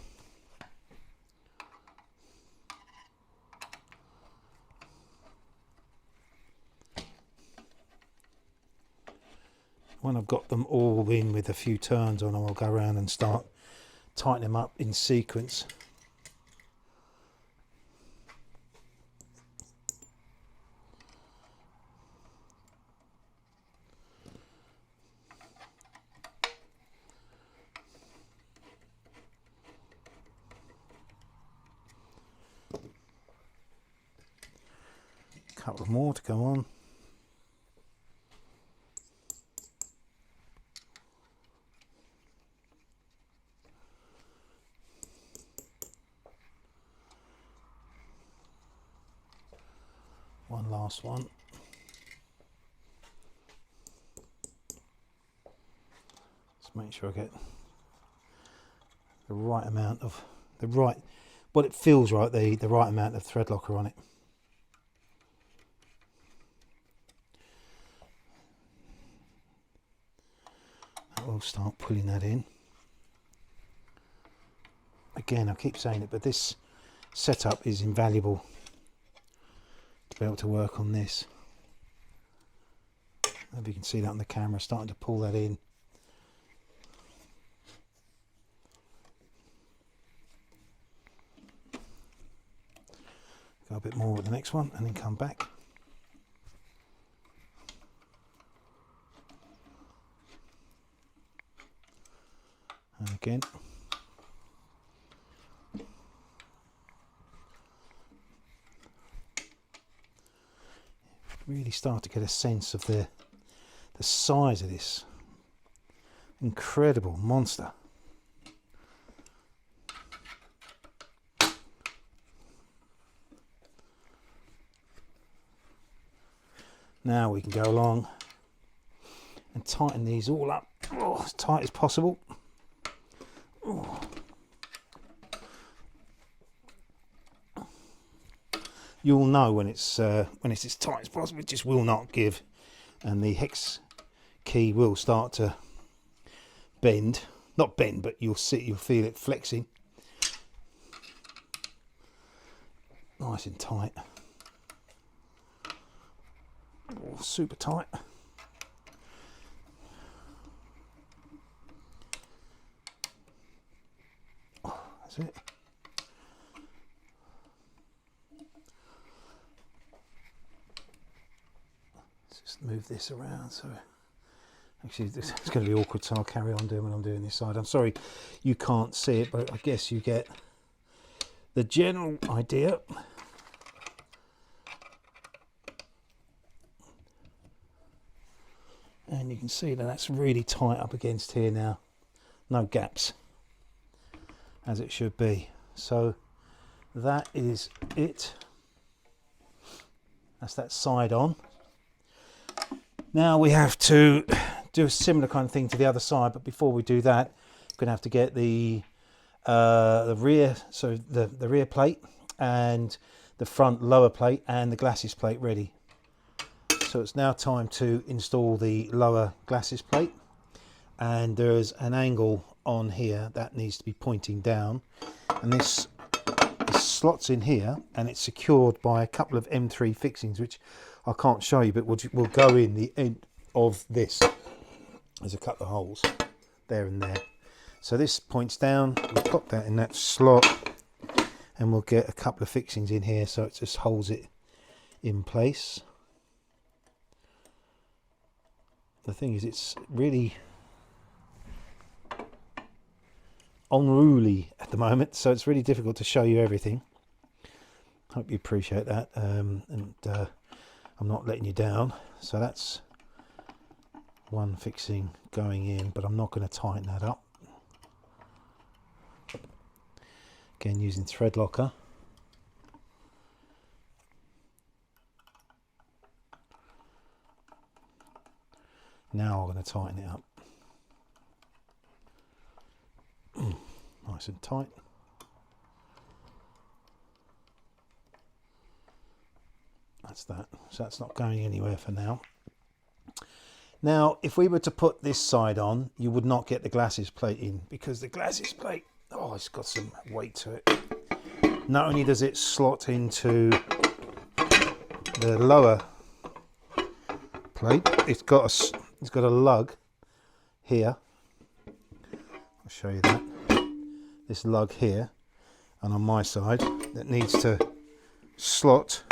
S1: When I've got them all in with a few turns on them, I'll go around and start tightening them up in sequence. A couple more to go on. One last one. Just make sure I get the right amount of what it feels right, the right amount of thread locker on it. We'll start pulling that in. Again, I keep saying it, but this setup is invaluable to be able to work on this. Maybe you can see that on the camera, starting to pull that in. Go a bit more with the next one and then come back. And again. Really start to get a sense of the size of this incredible monster. Now we can go along and tighten these all up as tight as possible. You'll know when it's as tight as possible. It just will not give, and the hex key will start to bend. Not bend, but you'll feel it flexing. Nice and tight. Oh, super tight. Oh, that's it. Just move this around. So actually this is going to be awkward, so I'll carry on doing what I'm doing this side. I'm sorry you can't see it, but I guess you get the general idea. And you can see that that's really tight up against here now. No gaps, as it should be. So that is it. That's that side on. Now we have to do a similar kind of thing to the other side, but before we do that, we're going to have to get the rear, so the rear plate and the front lower plate and the glasses plate ready. So it's now time to install the lower glasses plate, and there's an angle on here that needs to be pointing down, and this slots in here and it's secured by a couple of M3 fixings, which I can't show you, but will go in the end of this. There's a couple of holes there and there. So this points down, we'll pop that in that slot, and we'll get a couple of fixings in here so it just holds it in place. The thing is, it's really unruly at the moment, so it's really difficult to show you everything. Hope you appreciate that, and I'm not letting you down. So that's one fixing going in, but I'm not going to tighten that up. Again, using thread locker. Now I'm going to tighten it up. Nice and tight. That's that. So that's not going anywhere for now. Now, if we were to put this side on, you would not get the glasses plate in, because the glasses plate, oh, it's got some weight to it. Not only does it slot into the lower plate, it's got a lug here. I'll show you that. This lug here, and on my side, that needs to slot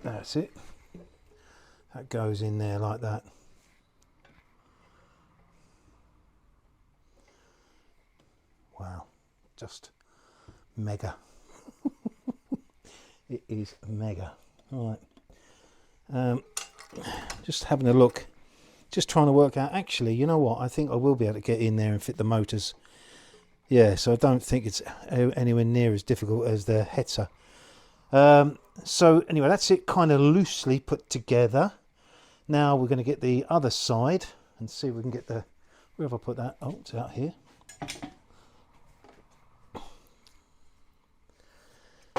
S1: that's it. That goes in there like that. Wow, just mega. It is mega. All right. Just having a look, just trying to work out, actually, you know what, I think I will be able to get in there and fit the motors. Yeah, so I don't think it's anywhere near as difficult as the Hetzer. So anyway, that's it kind of loosely put together. Now we're going to get the other side and see if we can get the, where have I put that? Oh, it's out here.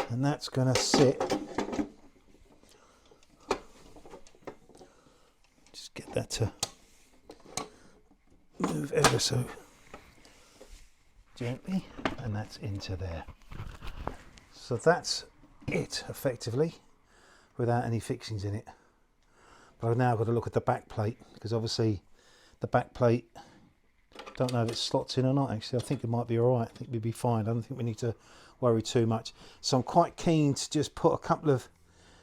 S1: And that's going to sit, just get that to move ever so gently, and that's into there. So that's it effectively, without any fixings in it. But I've now got to look at the back plate, because obviously the back plate, don't know if it slots in or not. Actually, I think it might be all right. I think we'd be fine. I don't think we need to worry too much. So I'm quite keen to just put a couple of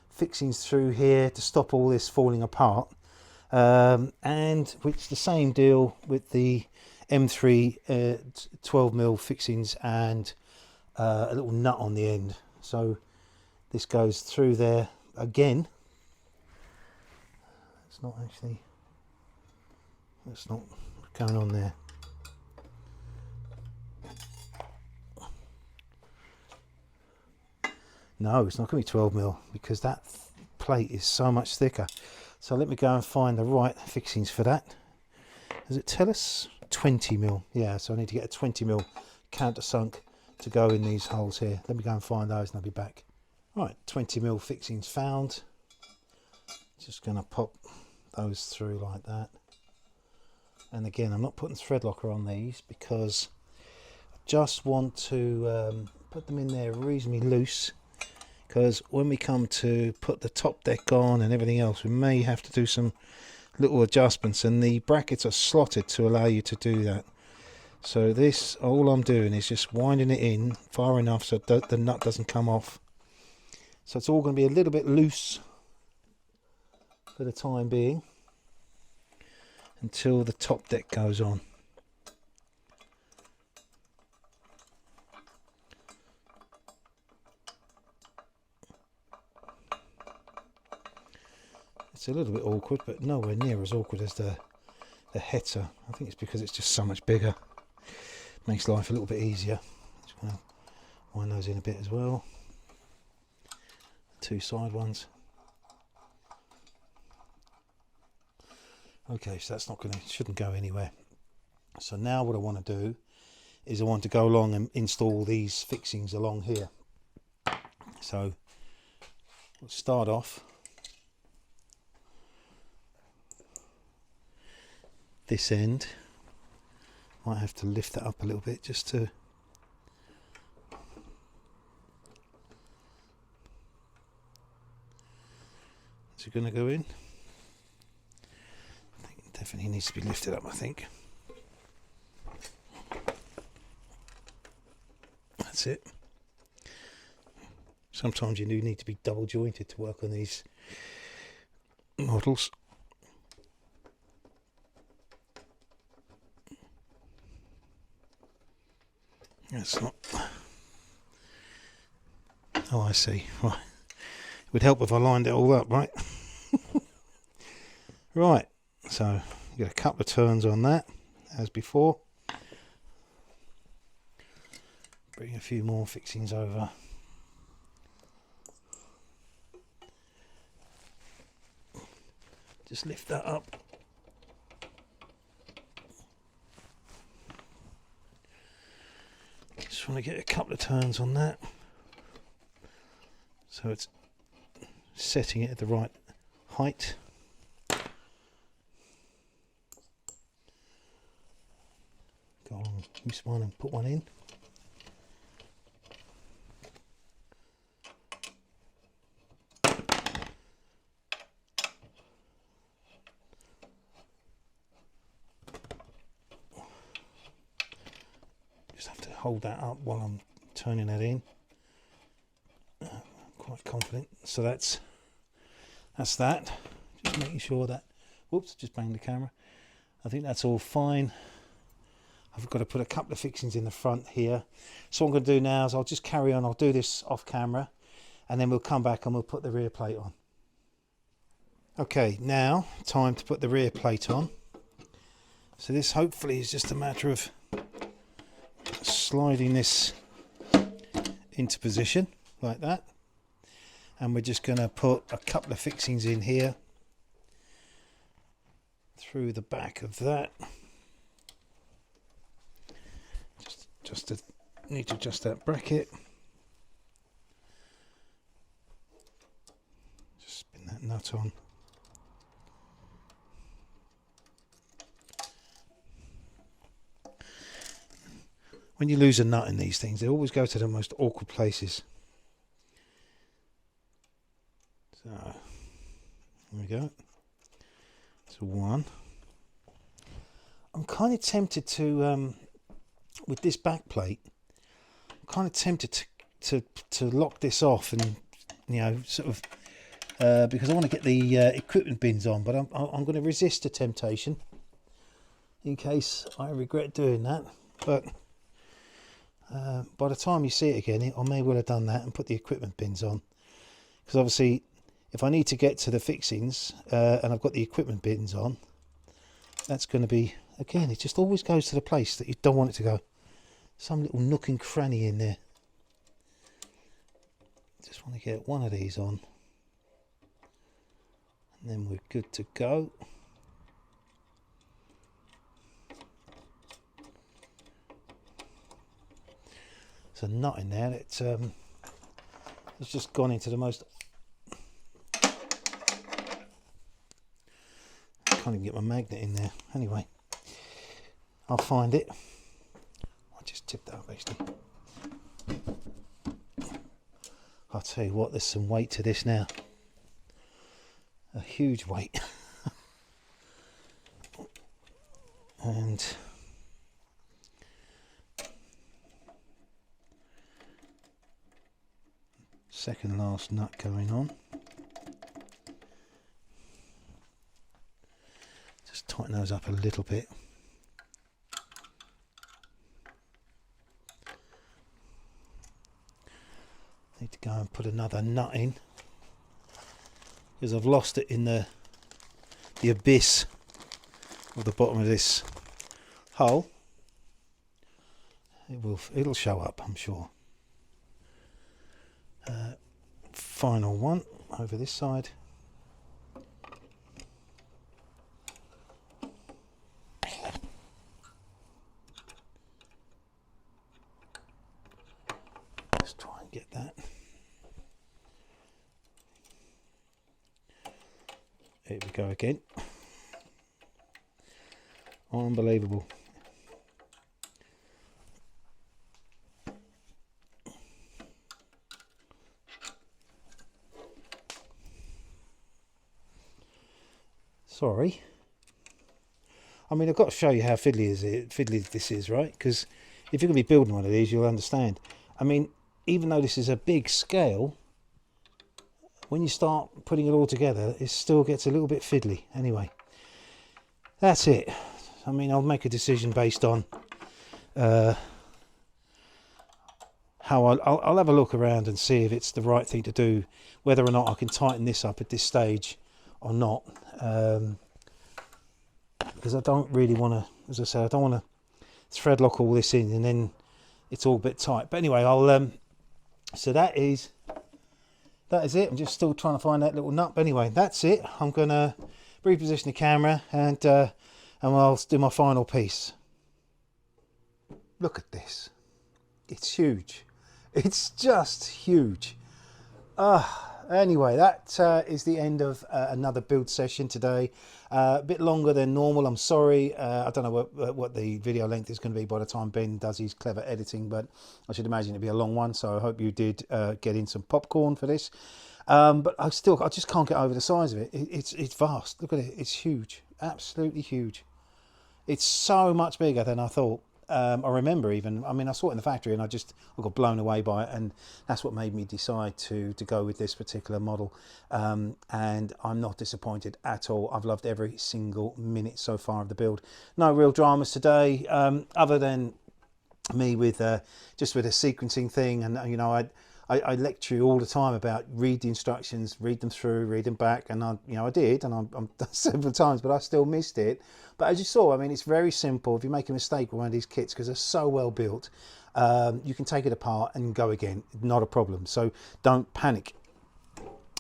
S1: fixings through here to stop all this falling apart, and which the same deal with the M3 12mm fixings and a little nut on the end. So this goes through there again. It's not actually, that's not going on there. No, it's not going to be 12mm, because that plate is so much thicker. So let me go and find the right fixings for that. Does it tell us? 20mm. Yeah, so I need to get a 20mm countersunk to go in these holes here. Let me go and find those and I'll be back. Right, 20mm fixings found. Just going to pop those through like that. And again, I'm not putting thread locker on these because I just want to put them in there reasonably loose, because when we come to put the top deck on and everything else, we may have to do some little adjustments, and the brackets are slotted to allow you to do that. So this, all I'm doing is just winding it in far enough so the nut doesn't come off. So it's all going to be a little bit loose for the time being until the top deck goes on. It's a little bit awkward, but nowhere near as awkward as the Hetzer. I think it's because it's just so much bigger. Makes life a little bit easier. Just going to wind those in a bit as well. Two side ones. Okay, so that's not going to, shouldn't go anywhere. So now what I want to do is I want to go along and install these fixings along here. So we'll start off this end. Might have to lift that up a little bit just to is it going to go in? I think it definitely needs to be lifted up, I think. That's it. Sometimes you do need to be double jointed to work on these models. It's not. Oh, I see. Right. It would help if I lined it all up, right? Right. So get a couple of turns on that, as before. Bring a few more fixings over. Just lift that up. Just want to get a couple of turns on that, so it's setting it at the right height. Go on, use one and put one in. Just have to hold that up while I'm turning that in. Quite confident. So that's that. Just making sure that, whoops, just banged the camera. I think that's all fine. I've got to put a couple of fixings in the front here. So what I'm going to do now is I'll just carry on. I'll do this off camera and then we'll come back and we'll put the rear plate on. Okay, now time to put the rear plate on. So this hopefully is just a matter of sliding this into position like that. And we're just going to put a couple of fixings in here through the back of that. Just need to adjust that bracket. Just spin that nut on. When you lose a nut in these things, they always go to the most awkward places. So, there we go. So one. I'm kind of tempted to, with this back plate, I'm kind of tempted to lock this off and, you know, sort of, because I want to get the equipment bins on, but I'm going to resist the temptation in case I regret doing that. But by the time you see it again, I may well have done that and put the equipment bins on, because obviously if I need to get to the fixings and I've got the equipment bins on, that's going to be, again, it just always goes to the place that you don't want it to go. Some little nook and cranny in there. Just want to get one of these on and then we're good to go. There's a nut in there that has just gone into the most, can't even get my magnet in there. Anyway, I'll find it. I just tipped that up actually. I'll tell you what, there's some weight to this now. A huge weight. And second last nut going on. Just tighten those up a little bit. Need to go and put another nut in because I've lost it in the abyss of the bottom of this hole. It'll show up, I'm sure. Final one over this side. Let's try and get that. Here we go again. Unbelievable. Sorry. I mean, I've got to show you how fiddly this is, right? Because if you're going to be building one of these, you'll understand. I mean, even though this is a big scale, when you start putting it all together, it still gets a little bit fiddly. Anyway, that's it. I mean, I'll make a decision based on how I'll have a look around and see if it's the right thing to do, whether or not I can tighten this up at this stage or not. Because I don't really want to, as I said, I don't want to thread lock all this in and then it's all a bit tight. But anyway, I'll so that is it. I'm just still trying to find that little nut, but anyway, that's it. I'm gonna reposition the camera, and I'll do my final piece. Look at this. It's huge. It's just huge. Anyway, that is the end of another build session today. A bit longer than normal, I'm sorry. I don't know what the video length is going to be by the time Ben does his clever editing, but I should imagine it'll be a long one, so I hope you did get in some popcorn for this. But I just can't get over the size of it. It's vast. Look at it. It's huge. Absolutely huge. It's so much bigger than I thought. I remember even, I mean, I saw it in the factory and I got blown away by it, and that's what made me decide to go with this particular model. And I'm not disappointed at all. I've loved every single minute so far of the build. No real dramas today, other than me with just with a sequencing thing. And you know, I lecture you all the time about read the instructions, read them through, read them back, and I did, and I'm done several times, but I still missed it. But as you saw, I mean, it's very simple. If you make a mistake with one of these kits, because they're so well built, you can take it apart and go again, not a problem. So don't panic.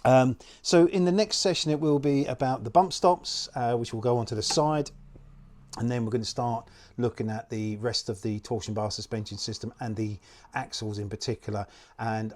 S1: So in the next session, it will be about the bump stops, which will go onto the side. And then we're going to start looking at the rest of the torsion bar suspension system and the axles in particular. And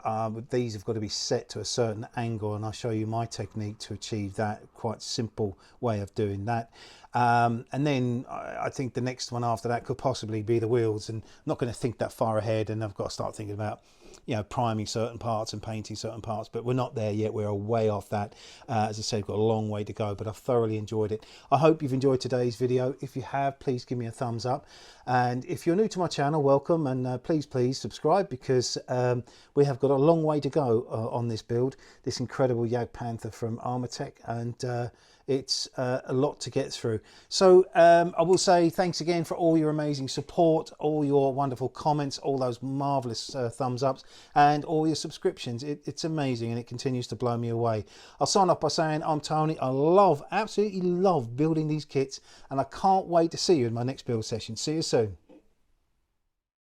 S1: these have got to be set to a certain angle, and I'll show you my technique to achieve that. Quite simple way of doing that. And then I think the next one after that could possibly be the wheels, and I'm not going to think that far ahead, and I've got to start thinking about, you know, priming certain parts and painting certain parts, but we're not there yet. We're way off that. As I said, we've got a long way to go, but I've thoroughly enjoyed it. I hope you've enjoyed today's video. If you have, please give me a thumbs up. And if you're new to my channel, welcome, and please subscribe, because we have got a long way to go on this build, this incredible Jagdpanther from Armortek, and it's a lot to get through. So I will say thanks again for all your amazing support, all your wonderful comments, all those marvelous thumbs ups, and all your subscriptions. It's amazing, and it continues to blow me away. I'll sign off by saying I'm Tony. I absolutely love building these kits, and I can't wait to see you in my next build session. See you soon.